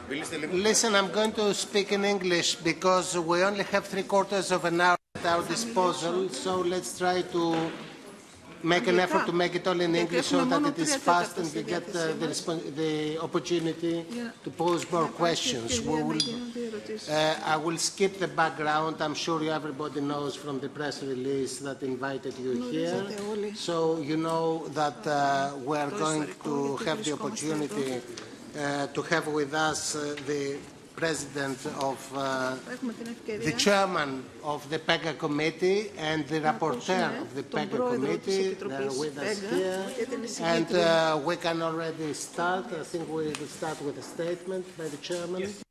Listen, I'm going to speak in English because we only have 3/4 of an hour at our disposal, so let's try to make an effort to make it all in English so that it is fast and we get the opportunity to pose more questions. I will skip the background. I'm sure everybody knows from the press release that invited you here. So you know that we are going to have the opportunity to have with us the President of the Chairman of the PEGA Committee and the Rapporteur of the PEGA Committee. They are with us here. And we can already start. I think we will start with a statement by the Chairman. Yes.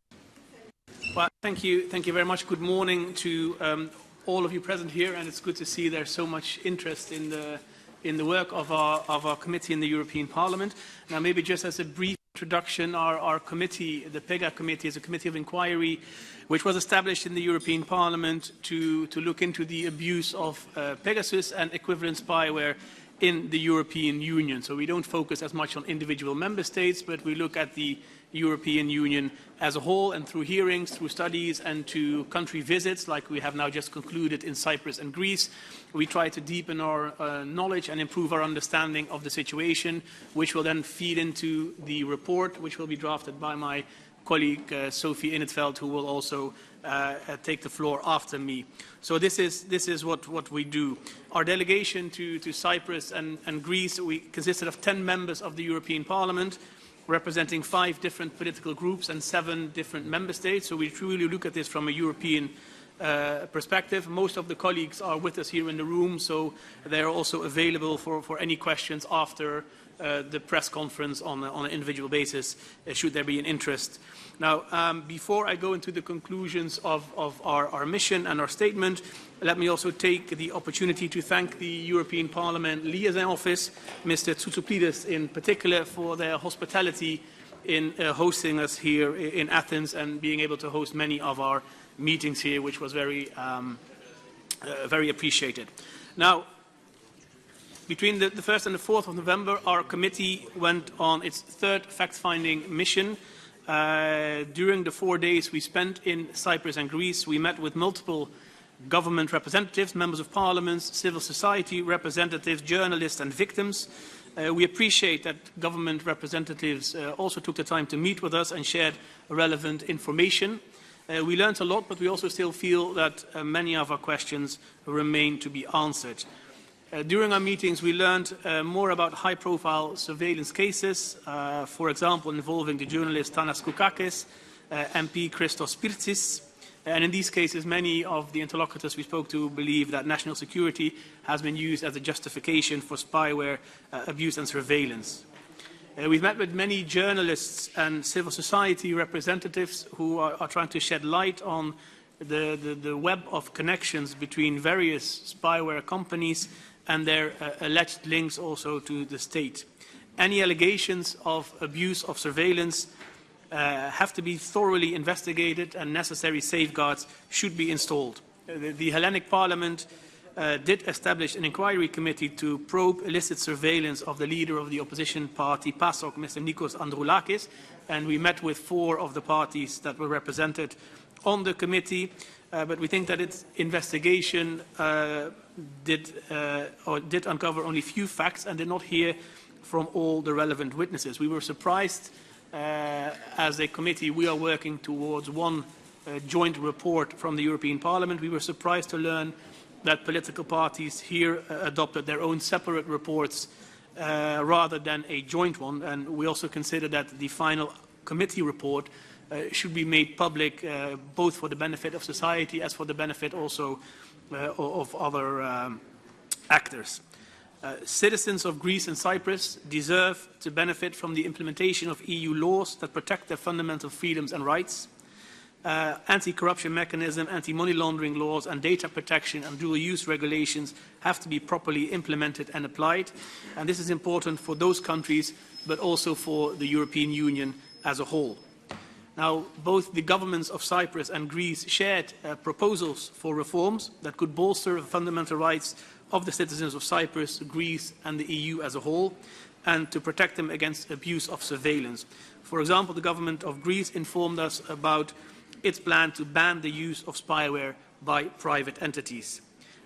Well, thank you very much. Good morning to all of you present here, and it's good to see there's so much interest in the work of our committee in the European Parliament. Now, maybe just as a brief introduction, our committee, the PEGA committee, is a committee of inquiry which was established in the European Parliament to look into the abuse of Pegasus and equivalent spyware in the European Union. So we don't focus as much on individual member states, but we look at the European Union as a whole, and through hearings, through studies, and to country visits, like we have now just concluded in Cyprus and Greece, we try to deepen our knowledge and improve our understanding of the situation, which will then feed into the report, which will be drafted by my colleague Sophie Innetveld, who will also take the floor after me. So this is what we do. Our delegation to Cyprus and Greece, we consisted of 10 members of the European Parliament, representing 5 different political groups and 7 different member states. So we truly look at this from a European perspective. Most of the colleagues are with us here in the room, so they're also available for any questions after the press conference on an individual basis, should there be an interest. Now, before I go into the conclusions of our mission and our statement, let me also take the opportunity to thank the European Parliament Liaison Office, Mr. Tsoutsouplidis in particular, for their hospitality in hosting us here in Athens and being able to host many of our meetings here, which was very appreciated. Now, between the 1st and the 4th of November, our committee went on its 3rd fact-finding mission. During the 4 days we spent in Cyprus and Greece, we met with multiple government representatives, members of parliaments, civil society representatives, journalists and victims. We appreciate that government representatives also took the time to meet with us and shared relevant information. We learned a lot, but we also still feel that many of our questions remain to be answered. During our meetings, we learned more about high-profile surveillance cases, for example, involving the journalist Tanas Koukakis, MP Christos Pirtsis. And in these cases, many of the interlocutors we spoke to believe that national security has been used as a justification for spyware abuse and surveillance. We've met with many journalists and civil society representatives who are trying to shed light on the web of connections between various spyware companies and their alleged links also to the state. Any allegations of abuse of surveillance have to be thoroughly investigated, and necessary safeguards should be installed. The Hellenic Parliament did establish an inquiry committee to probe illicit surveillance of the leader of the opposition party, PASOK, Mr. Nikos Androulakis, and we met with 4 of the parties that were represented on the committee, but we think that its investigation did uncover only few facts and did not hear from all the relevant witnesses. We were surprised. As a committee, we are working towards one joint report from the European Parliament. We were surprised to learn that political parties here adopted their own separate reports rather than a joint one, and we also consider that the final committee report should be made public, both for the benefit of society as for the benefit also of other actors. Citizens of Greece and Cyprus deserve to benefit from the implementation of EU laws that protect their fundamental freedoms and rights. Anti-corruption mechanism, anti-money laundering laws and data protection and dual-use regulations have to be properly implemented and applied. And this is important for those countries, but also for the European Union as a whole. Now, both the governments of Cyprus and Greece shared proposals for reforms that could bolster the fundamental rights of the citizens of Cyprus, Greece and the EU as a whole, and to protect them against abuse of surveillance. For example, the government of Greece informed us about its plan to ban the use of spyware by private entities.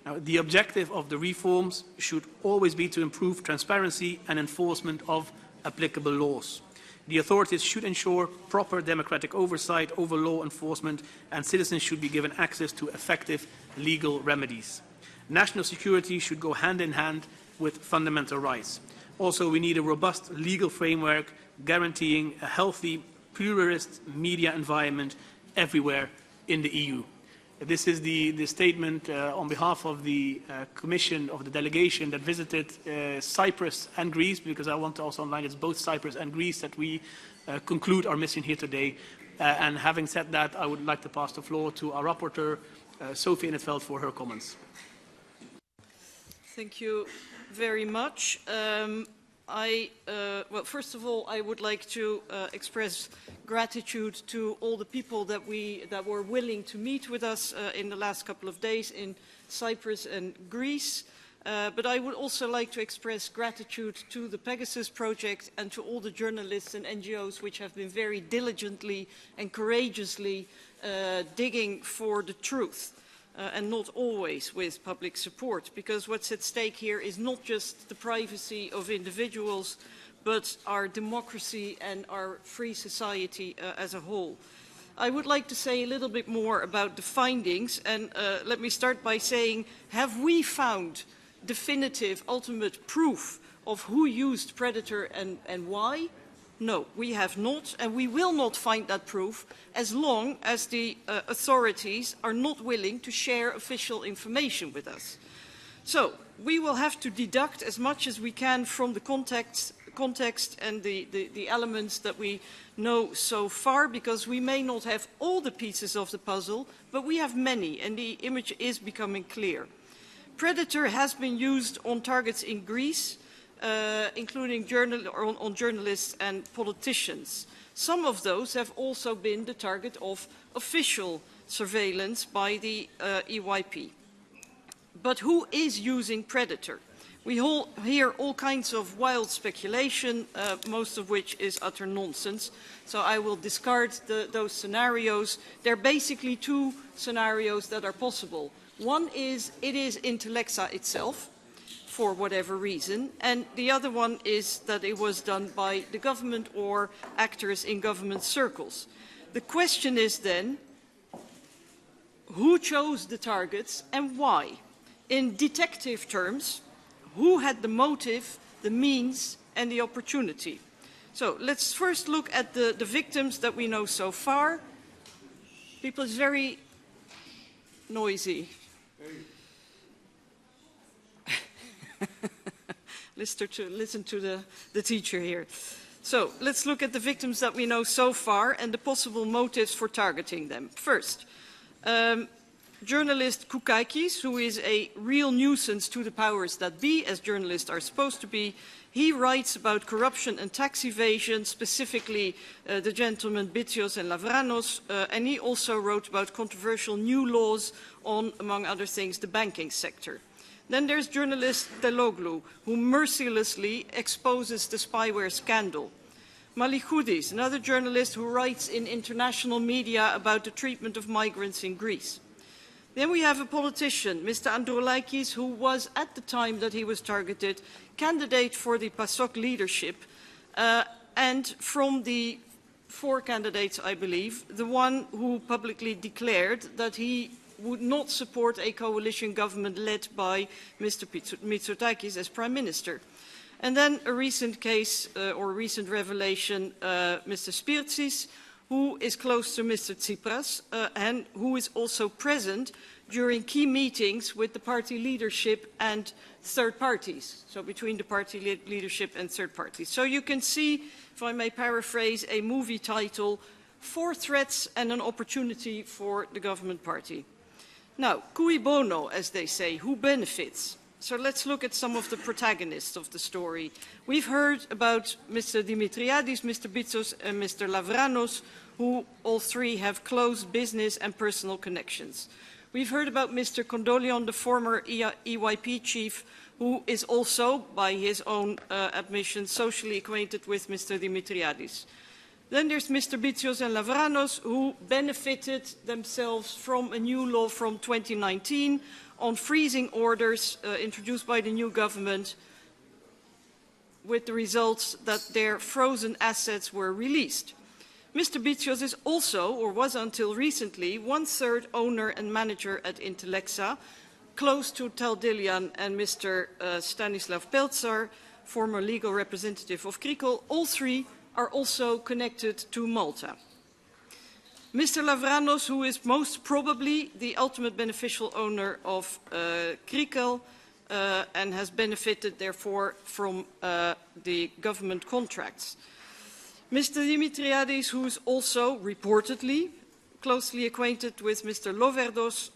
Now, the objective of the reforms should always be to improve transparency and enforcement of applicable laws. The authorities should ensure proper democratic oversight over law enforcement, and citizens should be given access to effective legal remedies. National security should go hand in hand with fundamental rights. Also, we need a robust legal framework guaranteeing a healthy, pluralist media environment everywhere in the EU. This is the statement on behalf of the Commission, of the delegation that visited Cyprus and Greece, because I want to also underline it's both Cyprus and Greece that we conclude our mission here today. And having said that, I would like to pass the floor to our rapporteur, Sophie in 't Veld, for her comments. Thank you very much. Well, first of all, I would like to express gratitude to all the people that were willing to meet with us in the last couple of days in Cyprus and Greece. But I would also like to express gratitude to the Pegasus project and to all the journalists and NGOs which have been very diligently and courageously digging for the truth. And not always with public support, because what's at stake here is not just the privacy of individuals, but our democracy and our free society as a whole. I would like to say a little bit more about the findings, and let me start by saying, have we found definitive, ultimate proof of who used Predator and why? No, we have not, and we will not find that proof as long as the authorities are not willing to share official information with us. So, we will have to deduct as much as we can from the context and the elements that we know so far, because we may not have all the pieces of the puzzle, but we have many, and the image is becoming clear. Predator has been used on targets in Greece, including on journalists and politicians. Some of those have also been the target of official surveillance by the EYP. But who is using Predator? We hear all kinds of wild speculation, most of which is utter nonsense. So I will discard those scenarios. There are basically two scenarios that are possible. One is it is Intellexa itself, for whatever reason, and the other one is that it was done by the government or actors in government circles. The question is then, who chose the targets and why? In detective terms, who had the motive, the means, and the opportunity? So let's first look at the victims that we know so far. People is very noisy. Listen to the teacher here. So let's look at the victims that we know so far and the possible motives for targeting them. First, journalist Koukakis, who is a real nuisance to the powers that be, as journalists are supposed to be. He writes about corruption and tax evasion, specifically the gentlemen Bitsios and Lavranos, and he also wrote about controversial new laws on, among other things, the banking sector. Then there's journalist Teloglu, who mercilessly exposes the spyware scandal. Malichoudis, another journalist who writes in international media about the treatment of migrants in Greece. Then we have a politician, Mr. Androulakis, who was, at the time that he was targeted, candidate for the PASOK leadership, and from the 4 candidates, I believe, the one who publicly declared that he would not support a coalition government led by Mr. Mitsotakis as Prime Minister. And then a recent case, or recent revelation, Mr. Spirtsis, who is close to Mr. Tsipras, and who is also present during key meetings with the party leadership and third parties, so between the party leadership and third parties. So you can see, if I may paraphrase a movie title, 4 threats and an opportunity for the government party. Now, cui bono, as they say, who benefits? So let's look at some of the protagonists of the story. We've heard about Mr. Dimitriadis, Mr. Bitsios, and Mr. Lavranos, who all 3 have close business and personal connections. We've heard about Mr. Kondolion, the former EYP chief, who is also, by his own admission, socially acquainted with Mr. Dimitriadis. Then there's Mr. Bitsios and Lavranos, who benefited themselves from a new law from 2019 on freezing orders introduced by the new government, with the results that their frozen assets were released. Mr. Bitsios is also, or was until recently, 1/3 owner and manager at Intellexa, close to Tal Dilian and Mr. Stanislav Peltsar, former legal representative of Krikel. All three are also connected to Malta. Mr. Lavranos, who is most probably the ultimate beneficial owner of Krikel and has benefited, therefore, from the government contracts. Mr. Dimitriadis, who is also reportedly closely acquainted with Mr. Loverdos,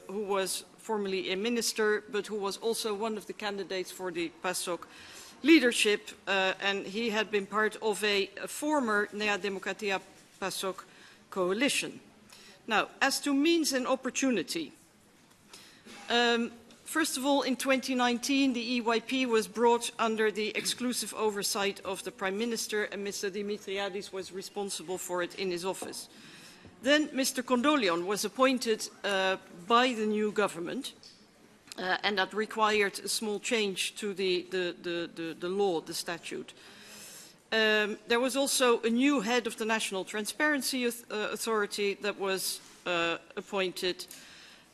who was formerly a minister, but who was also one of the candidates for the PASOK leadership, and he had been part of a former Nea Demokratia PASOK coalition. Now, as to means and opportunity, first of all, in 2019, the EYP was brought under the exclusive oversight of the Prime Minister, and Mr. Dimitriadis was responsible for it in his office. Then Mr. Kondolian was appointed by the new government, and that required a small change to the law, the statute. There was also a new head of the National Transparency Authority that was appointed.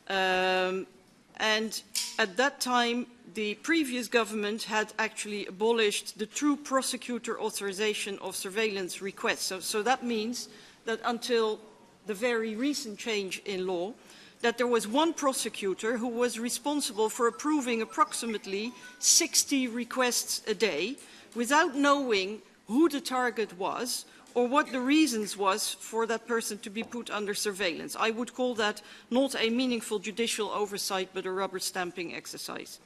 And at that time, the previous government had actually abolished the true prosecutor authorization of surveillance requests. So that means that until the very recent change in law, that there was one prosecutor who was responsible for approving approximately 60 requests a day without knowing who the target was or what the reasons was for that person to be put under surveillance. I would call that not a meaningful judicial oversight, but a rubber stamping exercise.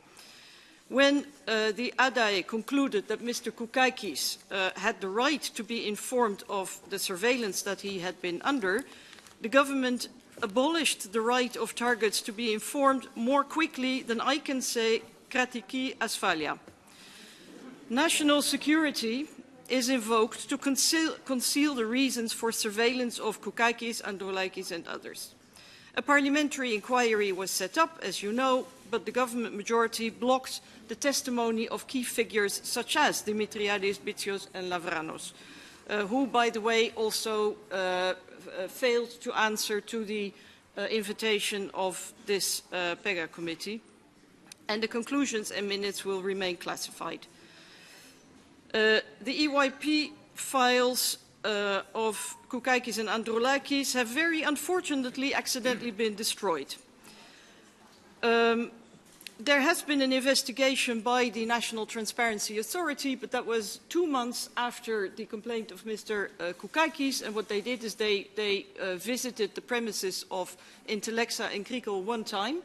When the ADAE concluded that Mr. Koukakis had the right to be informed of the surveillance that he had been under, the government abolished the right of targets to be informed more quickly than I can say kratiki asfalia. National security is invoked to conceal the reasons for surveillance of Koukakis, Androulakis and others. A parliamentary inquiry was set up, as you know, but the government majority blocked the testimony of key figures such as Dimitriadis, Bitsios and Lavranos, who, by the way, also failed to answer to the invitation of this PEGA committee, and the conclusions and minutes will remain classified. The EYP files of Koukakis and Androulakis have very unfortunately accidentally been destroyed. There has been an investigation by the National Transparency Authority, but that was 2 months after the complaint of Mr. Koukakis, and what they did is they visited the premises of Intellexa in Krikel one time.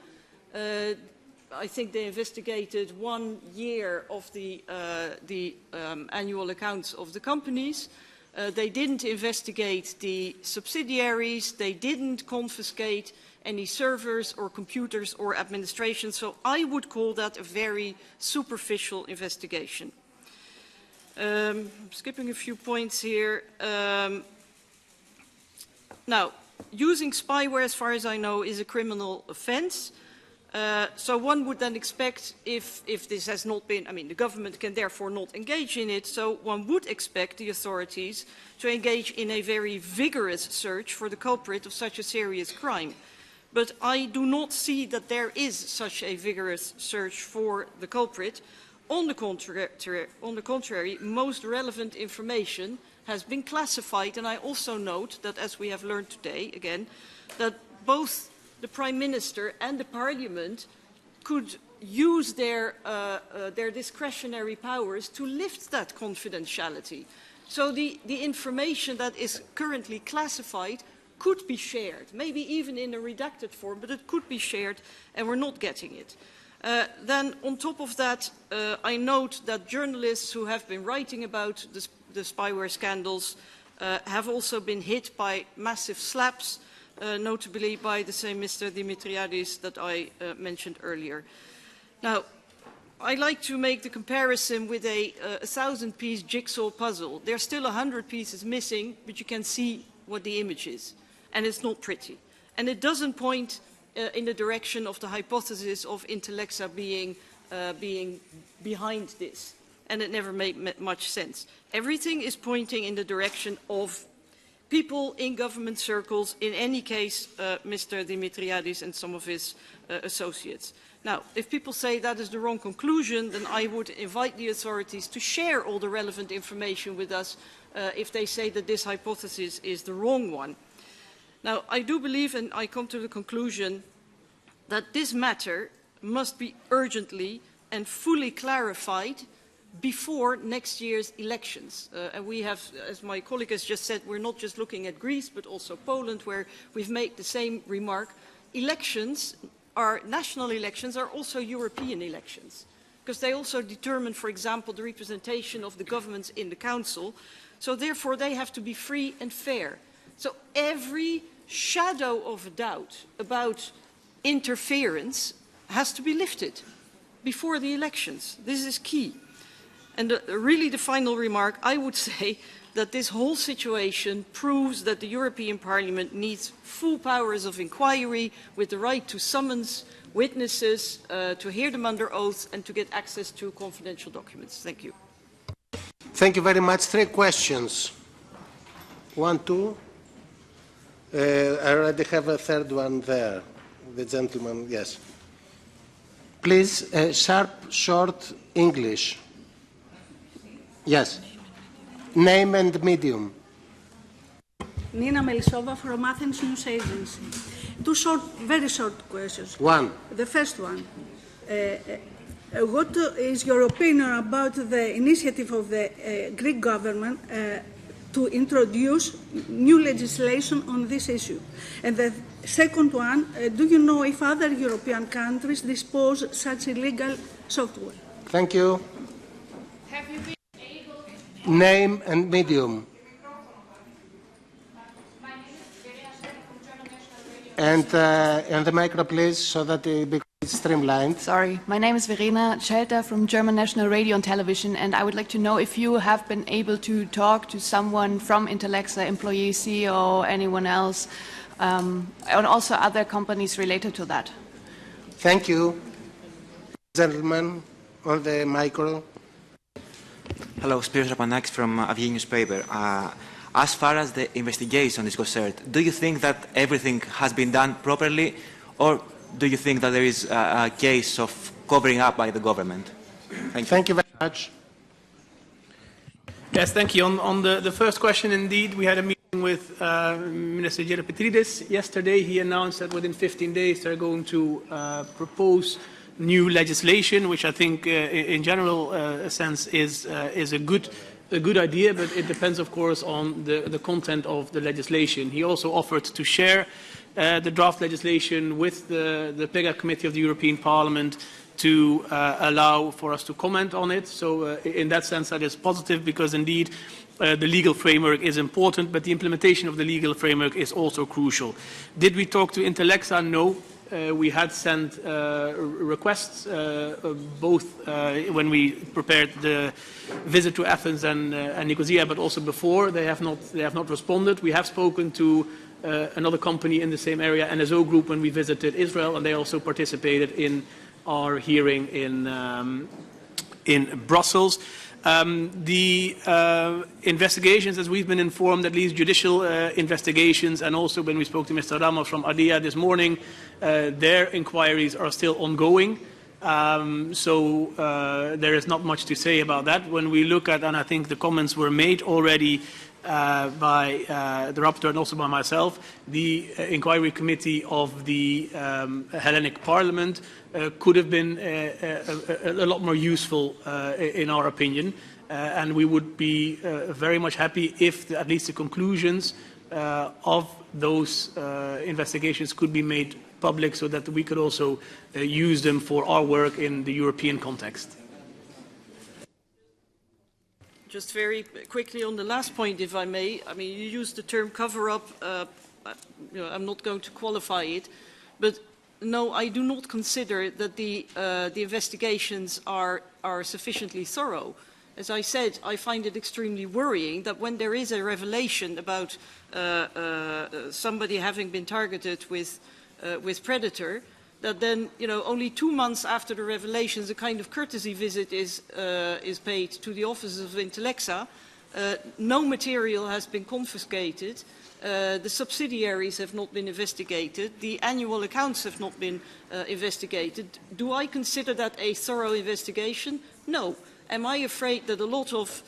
I think they investigated 1 year of the annual accounts of the companies. They didn't investigate the subsidiaries, they didn't confiscate any servers or computers or administration, so I would call that a very superficial investigation. Skipping a few points here. Now, using spyware, as far as I know, is a criminal offense. So one would then expect, if this has not been, I mean, the government can therefore not engage in it, so one would expect the authorities to engage in a very vigorous search for the culprit of such a serious crime. But I do not see that there is such a vigorous search for the culprit. On the contrary, most relevant information has been classified, and I also note that, as we have learned today, again, that both the Prime Minister and the Parliament could use their discretionary powers to lift that confidentiality. So the information that is currently classified could be shared, maybe even in a redacted form, but it could be shared, and we're not getting it. Then, on top of that, I note that journalists who have been writing about the spyware scandals have also been hit by massive slaps, notably by the same Mr. Dimitriadis that I mentioned earlier. Now, I like to make the comparison with a 1,000-piece jigsaw puzzle. There's still 100 pieces missing, but you can see what the image is. And it's not pretty. And it doesn't point in the direction of the hypothesis of Intellexa being behind this. And it never made much sense. Everything is pointing in the direction of people in government circles, in any case, Mr. Dimitriadis and some of his associates. Now, if people say that is the wrong conclusion, then I would invite the authorities to share all the relevant information with us if they say that this hypothesis is the wrong one. Now, I do believe, and I come to the conclusion, that this matter must be urgently and fully clarified before next year's elections. And we have, as my colleague has just said, we're not just looking at Greece, but also Poland, where we've made the same remark. Elections, national elections, are also European elections, because they also determine, for example, the representation of the governments in the Council. So therefore, they have to be free and fair. So every shadow of a doubt about interference has to be lifted before the elections. This is key. And really the final remark, I would say that this whole situation proves that the European Parliament needs full powers of inquiry with the right to summons witnesses, to hear them under oath, and to get access to confidential documents. Thank you. Thank you very much. 3 questions. 1, 2. I already have a third one there. The gentleman, yes. Please, sharp, short English. Yes. Name and medium. Nina Melisova from Athens News Agency. 2 very short questions. 1. The first one. What is your opinion about the initiative of the Greek government to introduce new legislation on this issue? And the second one, do you know if other European countries dispose such illegal software? Thank you. Have you been able to... Name and medium. My name is Verena from German National Radio. And the micro, please, so that it becomes streamlined. Sorry, my name is Verena Schelter from German National Radio and Television, and I would like to know if you have been able to talk to someone from Intellexa, employee, CEO, anyone else, and also other companies related to that. Thank you. Gentleman on the micro. Hello, Spiros Rapanakis from Avgi newspaper. As far as the investigation is concerned, do you think that everything has been done properly, or do you think that there is a case of covering up by the government? Thank you. Thank you very much. Yes, thank you. On the first question, indeed, we had a meeting with Minister Geropetridis yesterday. He announced that within 15 days they're going to propose new legislation, which I think in general sense is a good idea, but it depends, of course, on the content of the legislation. He also offered to share the draft legislation with the PEGA Committee of the European Parliament to allow for us to comment on it. So in that sense, that is positive, because indeed the legal framework is important, but the implementation of the legal framework is also crucial. Did we talk to Intellexa? No. We had sent requests, both when we prepared the visit to Athens and Nicosia, but also before. They have not responded. We have spoken to another company in the same area, NSO Group, when we visited Israel, and they also participated in our hearing in Brussels. The investigations, as we've been informed, at least judicial investigations, and also when we spoke to Mr. Ramos from ADIA this morning, their inquiries are still ongoing. So there is not much to say about that. When we look at, and I think the comments were made already by the rapporteur and also by myself, the inquiry committee of the Hellenic Parliament could have been a lot more useful in our opinion, and we would be very much happy if at least the conclusions of those investigations could be made public, so that we could also use them for our work in the European context. Just very quickly on the last point, if I may. I mean, you used the term cover-up. I'm not going to qualify it, but no, I do not consider that the investigations are sufficiently thorough. As I said, I find it extremely worrying that when there is a revelation about somebody having been targeted with Predator, that then, only 2 months after the revelations, a kind of courtesy visit is paid to the offices of Intellexa. No material has been confiscated. The subsidiaries have not been investigated. The annual accounts have not been investigated. Do I consider that a thorough investigation? No. Am I afraid that a lot of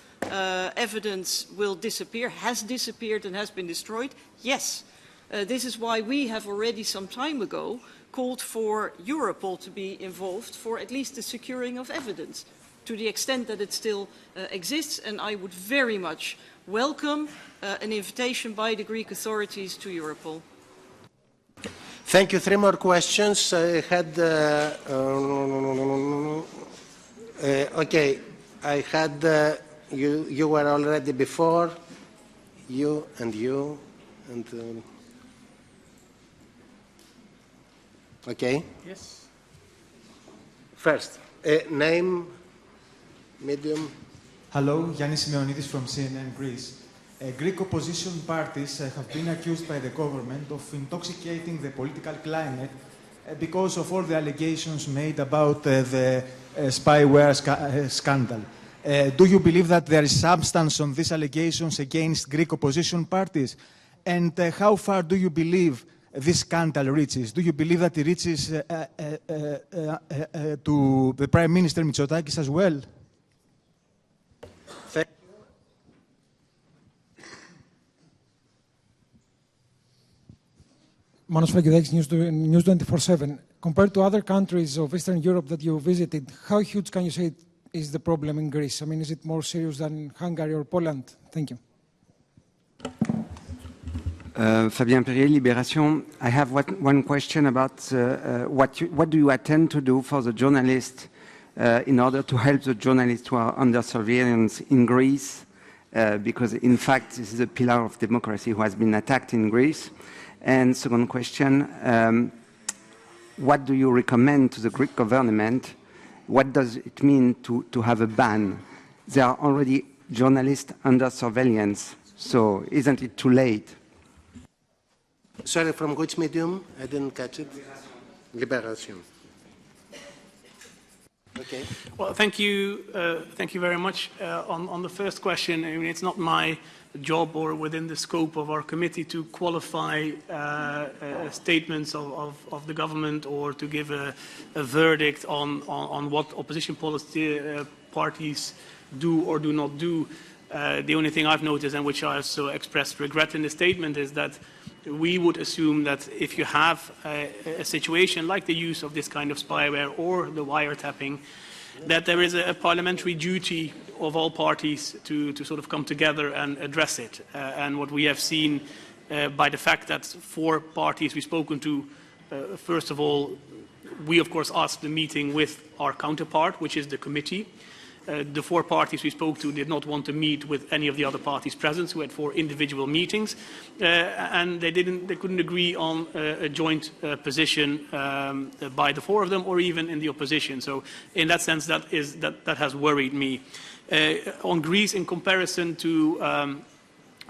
evidence will disappear, has disappeared and has been destroyed? Yes. This is why we have already some time ago called for Europol to be involved for at least the securing of evidence, to the extent that it still exists, and I would very much welcome an invitation by the Greek authorities to Europol. Thank you. 3 more questions. I had, okay, I had, you were already before, you, and okay. Yes. First, name, medium. Hello, Yannis Simeonidis from CNN Greece. Greek opposition parties have been accused by the government of intoxicating the political climate because of all the allegations made about the spyware scandal. Do you believe that there is substance on these allegations against Greek opposition parties? And how far do you believe this scandal reaches? Do you believe that it reaches to the Prime Minister Mitsotakis as well? Manos Flagidakis, News 24/7. Compared to other countries of Eastern Europe that you visited, how huge can you say is the problem in Greece? I mean, is it more serious than Hungary or Poland? Thank you. Fabien Perrier, Libération. I have one question about what do you intend to do for the journalists in order to help the journalists who are under surveillance in Greece? Because, in fact, this is a pillar of democracy who has been attacked in Greece. And second question, what do you recommend to the Greek government? What does it mean to have a ban? There are already journalists under surveillance, so isn't it too late? Sorry, from which medium? I didn't catch it. Libération. Okay. Well, thank you very much. On the first question, I mean, it's not my job or within the scope of our committee to qualify statements of the government or to give a verdict on what opposition parties do or do not do. The only thing I've noticed, and which I also expressed regret in the statement, is that we would assume that if you have a situation like the use of this kind of spyware or the wiretapping, that there is a parliamentary duty of all parties to sort of come together and address it. And what we have seen by the fact that 4 parties we've spoken to, first of all, we of course asked the meeting with our counterpart, which is the committee. The 4 parties we spoke to did not want to meet with any of the other parties present, who had 4 individual meetings, and they couldn't agree on a joint position by the 4 of them, or even in the opposition. So, in that sense, that has worried me. On Greece, in comparison to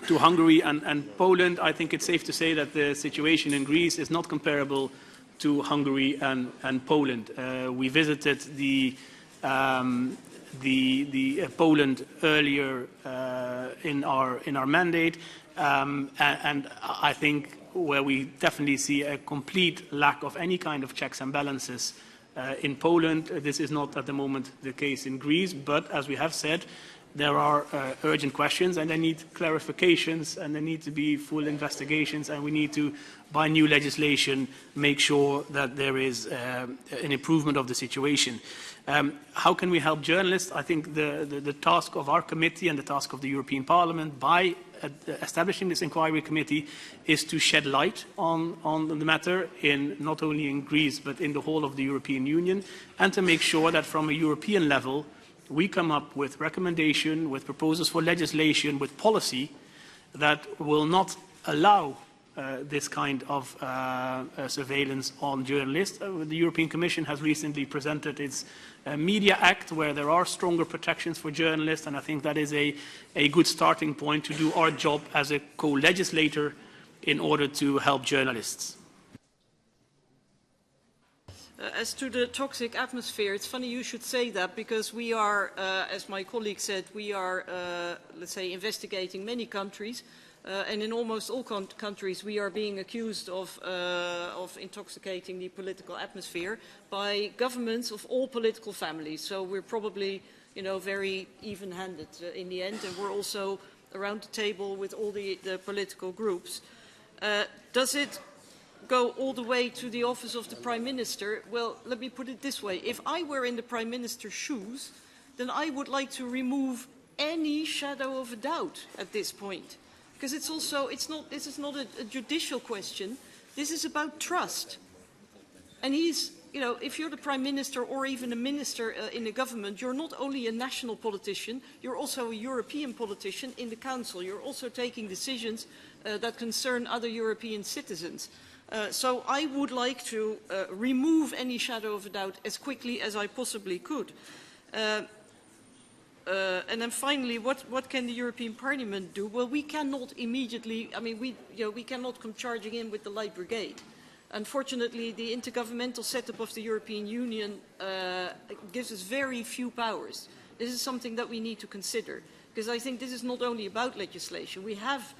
Hungary and Poland, I think it's safe to say that the situation in Greece is not comparable to Hungary and Poland. We visited the Poland earlier in our mandate, and I think where we definitely see a complete lack of any kind of checks and balances in Poland. This is not at the moment the case in Greece, but as we have said, there are urgent questions and they need clarifications and there need to be full investigations, and we need to, by new legislation, make sure that there is an improvement of the situation. How can we help journalists? I think the task of our committee and the task of the European Parliament by establishing this inquiry committee is to shed light on the matter, not only in Greece but in the whole of the European Union, and to make sure that from a European level we come up with recommendations, with proposals for legislation, with policy that will not allow this kind of surveillance on journalists. The European Commission has recently presented its Media Act, where there are stronger protections for journalists, and I think that is a good starting point to do our job as a co-legislator in order to help journalists. As to the toxic atmosphere, it's funny you should say that, because we are, as my colleague said, we are, let's say, investigating many countries. And in almost all countries, we are being accused of intoxicating the political atmosphere by governments of all political families. So we're probably, very even-handed in the end, and we're also around the table with all the political groups. Does it go all the way to the office of the Prime Minister? Well, let me put it this way. If I were in the Prime Minister's shoes, then I would like to remove any shadow of a doubt at this point. Because this is not a judicial question. This is about trust. And if you're the Prime Minister or even a minister in a government, you're not only a national politician, you're also a European politician in the Council. You're also taking decisions that concern other European citizens. So I would like to remove any shadow of a doubt as quickly as I possibly could. And then finally, what can the European Parliament do? Well, we cannot immediately, we cannot come charging in with the light brigade. Unfortunately, the intergovernmental setup of the European Union gives us very few powers. This is something that we need to consider, because I think this is not only about legislation. We have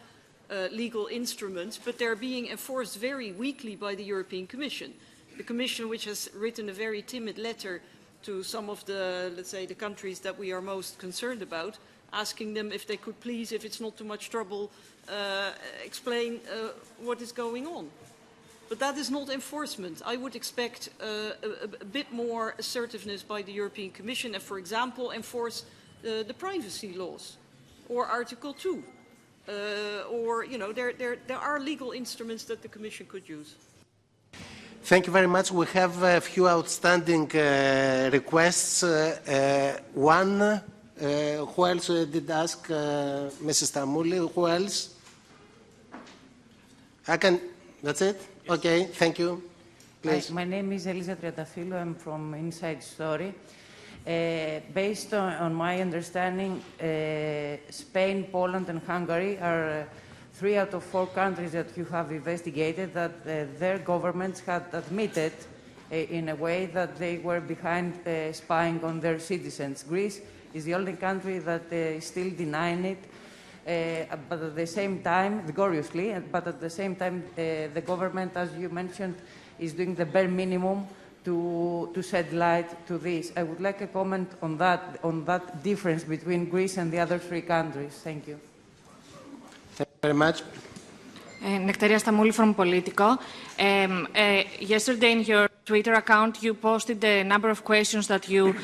legal instruments, but they're being enforced very weakly by the European Commission. The Commission, which has written a very timid letter to some of the, let's say, the countries that we are most concerned about, asking them if they could please, if it's not too much trouble, explain what is going on. But that is not enforcement. I would expect a bit more assertiveness by the European Commission and, for example, enforce the privacy laws or Article 2. There are legal instruments that the Commission could use. Thank you very much. We have a few outstanding requests. One, who else did ask? Mrs. Tamouli, who else? That's it? Okay, thank you. Please. My name is Elisa Triantafylou. I'm from Inside Story. Based on my understanding, Spain, Poland and Hungary are 3 out of 4 countries that you have investigated that their governments had admitted in a way that they were behind spying on their citizens. Greece is the only country that is still denying it, but at the same time, vigorously, but at the same time, the government, as you mentioned, is doing the bare minimum to shed light to this. I would like a comment on that difference between Greece and the other 3 countries. Thank you. Thank you very much. Nectaria Stamouli from Politico. Yesterday in your Twitter account, you posted a number of questions that you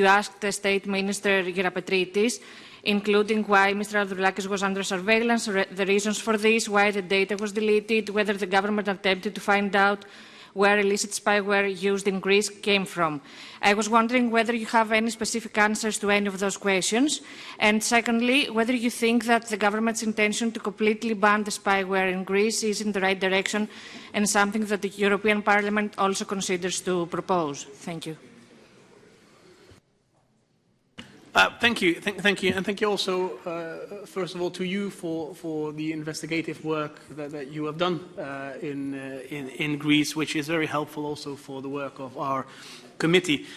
asked the State Minister Gerapetritis, including why Mr. Androulakis was under surveillance, the reasons for this, why the data was deleted, whether the government attempted to find out where illicit spyware used in Greece came from. I was wondering whether you have any specific answers to any of those questions, and secondly, whether you think that the government's intention to completely ban the spyware in Greece is in the right direction and something that the European Parliament also considers to propose. Thank you. Thank you, and thank you also, first of all, to you for the investigative work that you have done in Greece, which is very helpful also for the work of our committee.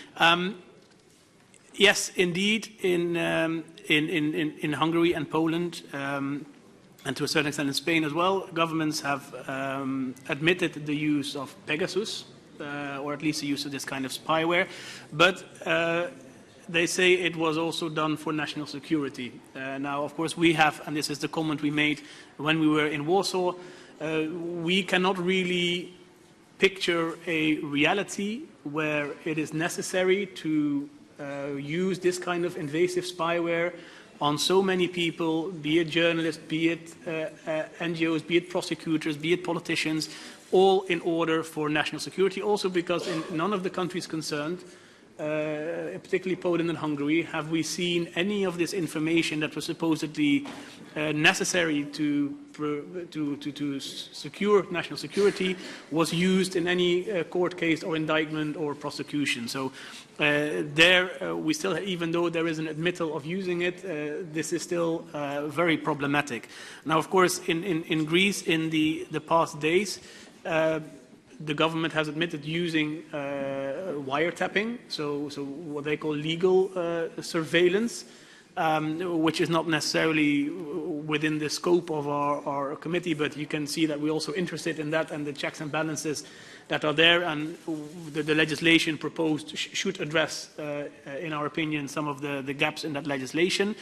Yes, indeed, in Hungary and Poland, and to a certain extent in Spain as well, governments have admitted the use of Pegasus, or at least the use of this kind of spyware, but they say it was also done for national security. Now, of course, we have, and this is the comment we made when we were in Warsaw, we cannot really picture a reality where it is necessary to use this kind of invasive spyware on so many people, be it journalists, be it NGOs, be it prosecutors, be it politicians, all in order for national security. Also because in none of the countries concerned, particularly Poland and Hungary, have we seen any of this information that was supposedly necessary to secure national security was used in any court case or indictment or prosecution? So we still, even though there is an admittal of using it, this is still very problematic. Now, of course, in Greece, in the past days, the government has admitted using wiretapping, so what they call legal surveillance, which is not necessarily within the scope of our committee, but you can see that we're also interested in that and the checks and balances that are there, and the legislation proposed should address, in our opinion, some of the gaps in that legislation.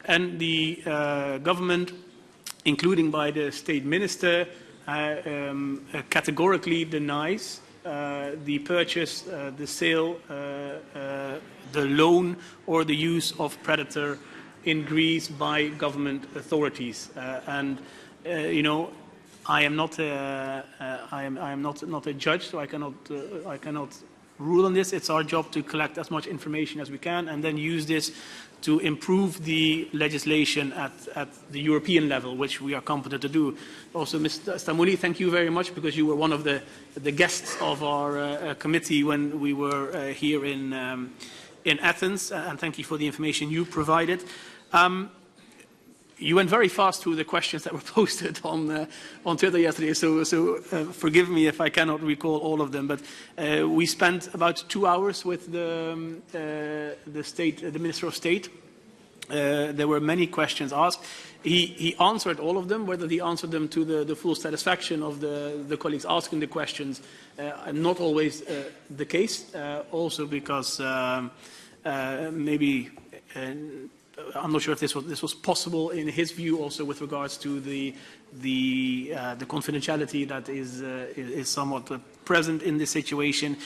And the government, including by the state minister, categorically denies the purchase, the sale, the loan or the use of Predator in Greece by government authorities. You know, I am not a judge, so I cannot rule on this. It's our job to collect as much information as we can and then use this to improve the legislation at the European level, which we are competent to do. Also, Mr. Stamoulis, thank you very much, because you were one of the guests of our committee when we were here in Athens, and thank you for the information you provided. You went very fast through the questions that were posted on Twitter yesterday, so forgive me if I cannot recall all of them. But we spent about 2 hours with the Minister of State. There were many questions asked. He answered all of them. Whether he answered them to the full satisfaction of the colleagues asking the questions, not always the case. Also because maybe. I'm not sure if this was possible in his view, also with regards to the confidentiality that is somewhat present in this situation.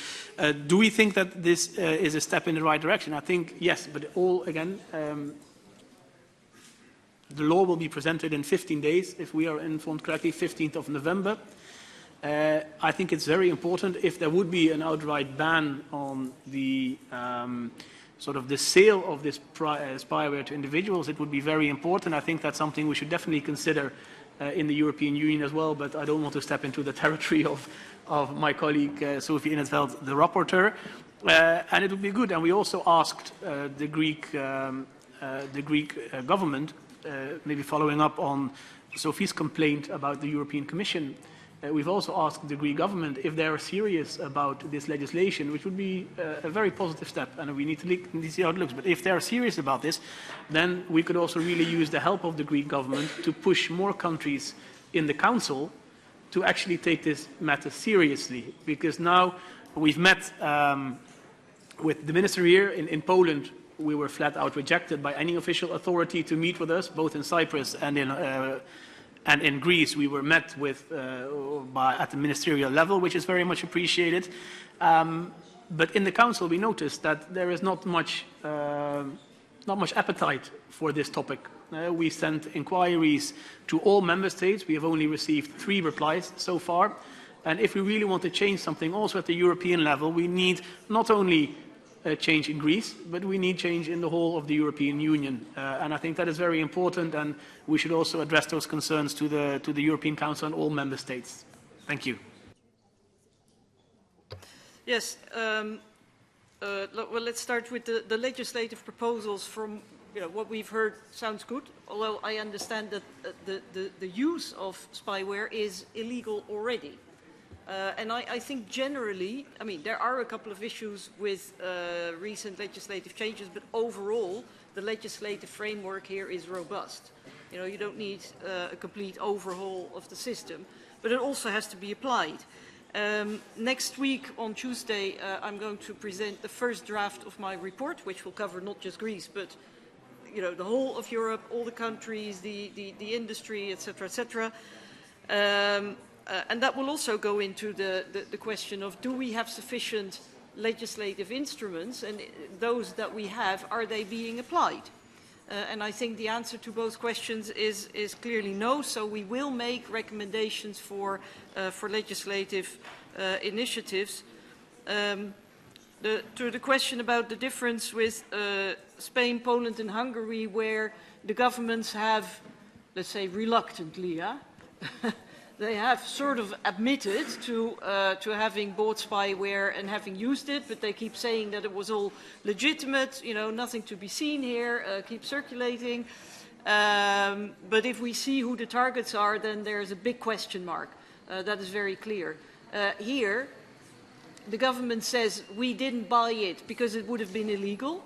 Do we think that this is a step in the right direction? I think yes, but again, the law will be presented in 15 days, if we are informed correctly, 15th of November. I think it's very important, if there would be an outright ban on the sort of the sale of this spyware to individuals, it would be very important. I think that's something we should definitely consider in the European Union as well, but I don't want to step into the territory of my colleague Sophie Innetveld, the rapporteur. And it would be good. And we also asked the Greek government, maybe following up on Sophie's complaint about the European Commission, we've also asked the Greek government if they are serious about this legislation, which would be a very positive step, and we need to see how it looks. But if they are serious about this, then we could also really use the help of the Greek government to push more countries in the Council to actually take this matter seriously. Because now we've met with the minister here in Poland. We were flat out rejected by any official authority to meet with us, both in Cyprus and in Greece. We were met with at the ministerial level, which is very much appreciated. But in the Council, we noticed that there is not much appetite for this topic. We sent inquiries to all member states. We have only received 3 replies so far. And if we really want to change something also at the European level, we need not only change in Greece, but we need change in the whole of the European Union. And I think that is very important, and we should also address those concerns to the European Council and all member states. Thank you. Yes. Well, let's start with the legislative proposals. From what we've heard sounds good, although I understand that the use of spyware is illegal already. And I think generally, I mean, there are a couple of issues with recent legislative changes, but overall, the legislative framework here is robust. You don't need a complete overhaul of the system, but it also has to be applied. Next week, on Tuesday, I'm going to present the first draft of my report, which will cover not just Greece, but the whole of Europe, all the countries, the industry, etc., etc. And that will also go into the question of, do we have sufficient legislative instruments, and those that we have, are they being applied? And I think the answer to both questions is clearly no, so we will make recommendations for legislative initiatives. to the question about the difference with Spain, Poland and Hungary, where the governments have, let's say reluctantly, they have sort of admitted to having bought spyware and having used it, but they keep saying that it was all legitimate, you know, nothing to be seen here, keep circulating. But if we see who the targets are, then there's a big question mark. That is very clear. Here, the government says we didn't buy it because it would have been illegal.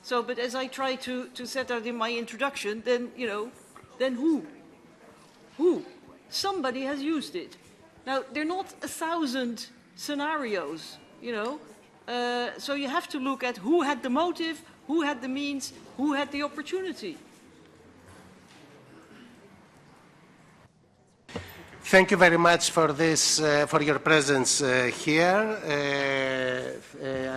So, but as I try to set out in my introduction, then, you know, then who? Who? Somebody has used it. Now, there are not 1,000 scenarios, you know. So you have to look at who had the motive, who had the means, who had the opportunity. Thank you very much for this, for your presence here.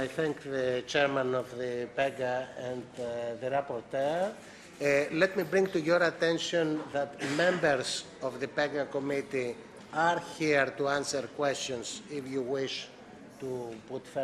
I thank the chairman of the PEGA and the rapporteur. Let me bring to your attention that members of the PEGA committee are here to answer questions if you wish to put